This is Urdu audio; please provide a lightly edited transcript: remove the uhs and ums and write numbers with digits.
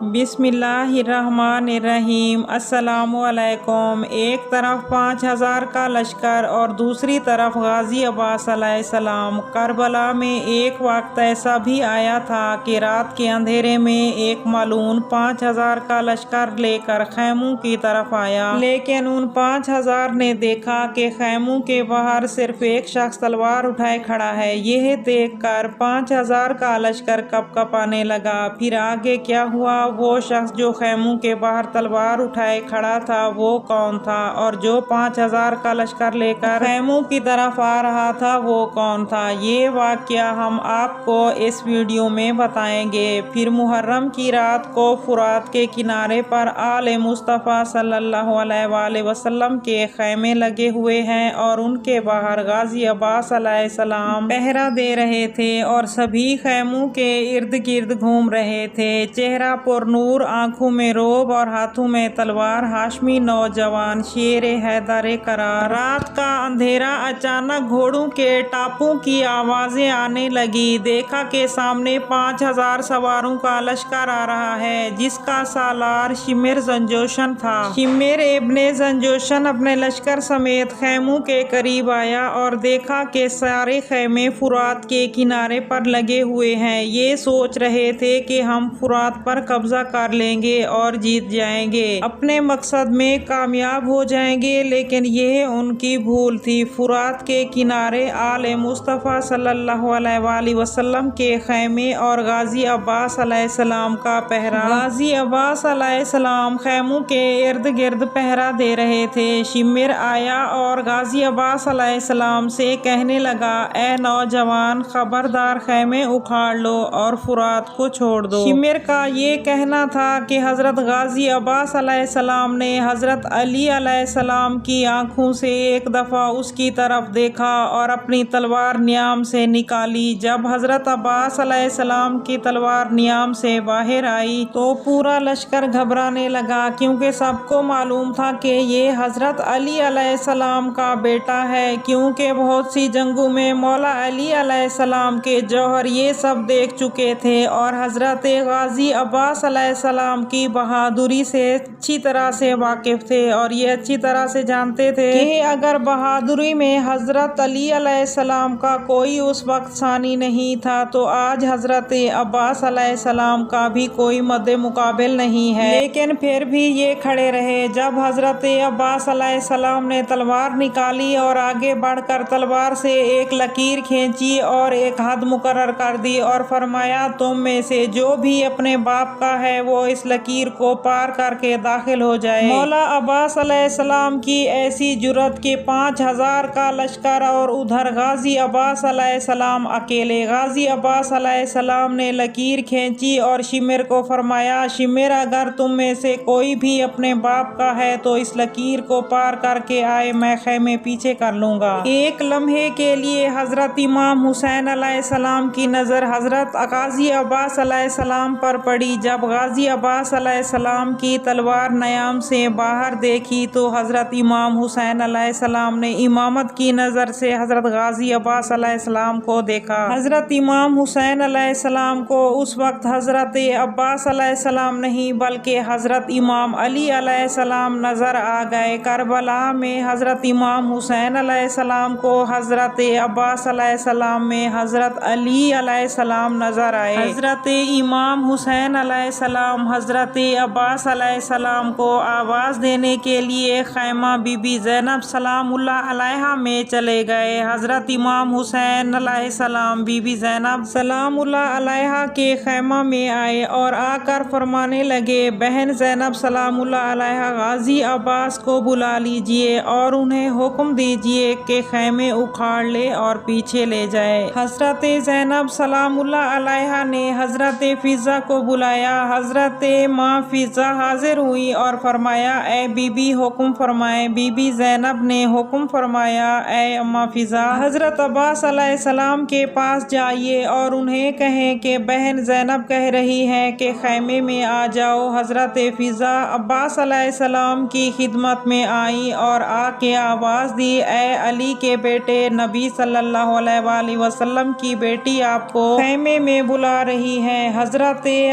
بسم اللہ الرحمن الرحیم۔ السلام علیکم۔ ایک طرف 5000 کا لشکر اور دوسری طرف غازی عباس علیہ السلام۔ کربلا میں ایک وقت ایسا بھی آیا تھا کہ رات کے اندھیرے میں ایک ملعون 5000 کا لشکر لے کر خیموں کی طرف آیا، لیکن ان 5000 نے دیکھا کہ خیموں کے باہر صرف ایک شخص تلوار اٹھائے کھڑا ہے۔ یہ دیکھ کر 5000 کا لشکر کپ کپانے لگا۔ پھر آگے کیا ہوا؟ وہ شخص جو خیموں کے باہر تلوار اٹھائے کھڑا تھا وہ کون تھا، اور جو 5000 کا لشکر لے کر خیموں کی طرف آ رہا تھا وہ کون تھا؟ یہ واقعہ ہم آپ کو اس ویڈیو میں بتائیں گے۔ پھر محرم کی رات کو فرات کے کنارے پر آل مصطفیٰ صلی اللہ علیہ وآلہ وسلم کے خیمے لگے ہوئے ہیں اور ان کے باہر غازی عباس علیہ السلام پہرا دے رہے تھے اور سبھی خیموں کے ارد گرد گھوم رہے تھے، چہرہ پر نور، آنکھوں میں رعب اور ہاتھوں میں تلوار، ہاشمی نوجوان شیر حیدر قرار۔ رات کا اندھیرا، اچانک گھوڑوں کے ٹاپوں کی آوازیں آنے لگی۔ دیکھا کہ سامنے 5000 سواروں کا لشکر آ رہا ہے جس کا سالار شمر زنجوشن تھا۔ شمر ابن زنجوشن اپنے لشکر سمیت خیموں کے قریب آیا اور دیکھا کہ سارے خیمے فرات کے کنارے پر لگے ہوئے ہیں۔ یہ سوچ رہے تھے کہ ہم فرات پر قبضہ کر لیں گے اور جیت جائیں گے، اپنے مقصد میں کامیاب ہو جائیں گے، لیکن یہ ان کی بھول تھی۔ فرات کے کنارے آل مصطفیٰ صلی اللہ علیہ وآلہ وسلم کے خیمے اور غازی عباس علیہ السلام کا پہرا۔ غازی عباس علیہ السلام خیموں کے ارد گرد پہرا دے رہے تھے۔ شمر آیا اور غازی عباس علیہ السلام سے کہنے لگا، اے نوجوان، خبردار، خیمے اکھاڑ لو اور فرات کو چھوڑ دو۔ شمر کا یہ کہنا تھا کہ حضرت غازی عباس علیہ السلام نے حضرت علی علیہ السلام کی آنکھوں سے ایک دفعہ اس کی طرف دیکھا اور اپنی تلوار نیام سے نکالی۔ جب حضرت عباس علیہ السلام کی تلوار نیام سے باہر آئی تو پورا لشکر گھبرانے لگا، کیونکہ سب کو معلوم تھا کہ یہ حضرت علی علیہ السلام کا بیٹا ہے، کیونکہ بہت سی جنگوں میں مولا علی علیہ السلام کے جوہر یہ سب دیکھ چکے تھے اور حضرت غازی عباس علیہ السلام کی بہادری سے اچھی طرح سے واقف تھے، اور یہ اچھی طرح سے جانتے تھے کہ اگر بہادری میں حضرت علی علیہ السلام کا کوئی اس وقت ثانی نہیں تھا تو آج حضرت عباس علیہ السلام کا بھی کوئی مد مقابل نہیں ہے۔ لیکن پھر بھی یہ کھڑے رہے۔ جب حضرت عباس علیہ السلام نے تلوار نکالی اور آگے بڑھ کر تلوار سے ایک لکیر کھینچی اور ایک حد مقرر کر دی اور فرمایا، تم میں سے جو بھی اپنے باپ کا ہے وہ اس لکیر کو پار کر کے داخل ہو جائے۔ مولا عباس علیہ السلام کی ایسی جرأت کہ 5000 کا لشکر اور ادھر غازی عباس علیہ السلام اکیلے۔ غازی عباس علیہ السلام نے لکیر کھینچی اور شمر کو فرمایا، شمر، اگر تم میں سے کوئی بھی اپنے باپ کا ہے تو اس لکیر کو پار کر کے آئے، میں خیمے پیچھے کر لوں گا۔ ایک لمحے کے لیے حضرت امام حسین علیہ السلام کی نظر حضرت غازی عباس علیہ السلام پر پڑی۔ جب غازی عباس علیہ السلام کی تلوار نیام سے باہر دیکھی تو حضرت امام حسین علیہ السلام نے امامت کی نظر سے حضرت غازی عباس علیہ السلام کو دیکھا۔ حضرت امام حسین علیہ السلام کو اس وقت حضرت عباس علیہ السلام نہیں بلکہ حضرت امام علی علیہ السلام نظر آ گئے۔ کربلا میں حضرت امام حسین علیہ السلام کو حضرت عباس علیہ السلام میں حضرت علی علیہ السلام نظر آئے۔ حضرت امام حسین علیہ السلام حضرت عباس علیہ السلام کو آواز دینے کے لیے خیمہ بی بی زینب سلام اللہ علیہا میں چلے گئے۔ حضرت امام حسین علیہ السلام بی بی زینب سلام اللہ علیہا کے خیمہ میں آئے اور آ کر فرمانے لگے، بہن زینب سلام اللہ علیہا، غازی عباس کو بلا لیجئے اور انہیں حکم دیجئے کہ خیمے اکھاڑ لے اور پیچھے لے جائے۔ حضرت زینب سلام اللہ علیہا نے حضرت فضہ کو بلایا۔ حضرت ماں فضہ حاضر ہوئی اور فرمایا، اے بی بی حکم فرمائیں۔ بی بی زینب نے حکم فرمایا، اے اماں فضہ، حضرت عباس علیہ السلام کے پاس جائیے اور انہیں کہیں کہ بہن زینب کہہ رہی ہیں کہ خیمے میں آ جاؤ۔ حضرت فضہ عباس علیہ السلام کی خدمت میں آئیں اور آ کے آواز دی، اے علی کے بیٹے، نبی صلی اللہ علیہ وآلہ وسلم کی بیٹی آپ کو خیمے میں بلا رہی ہیں۔ حضرت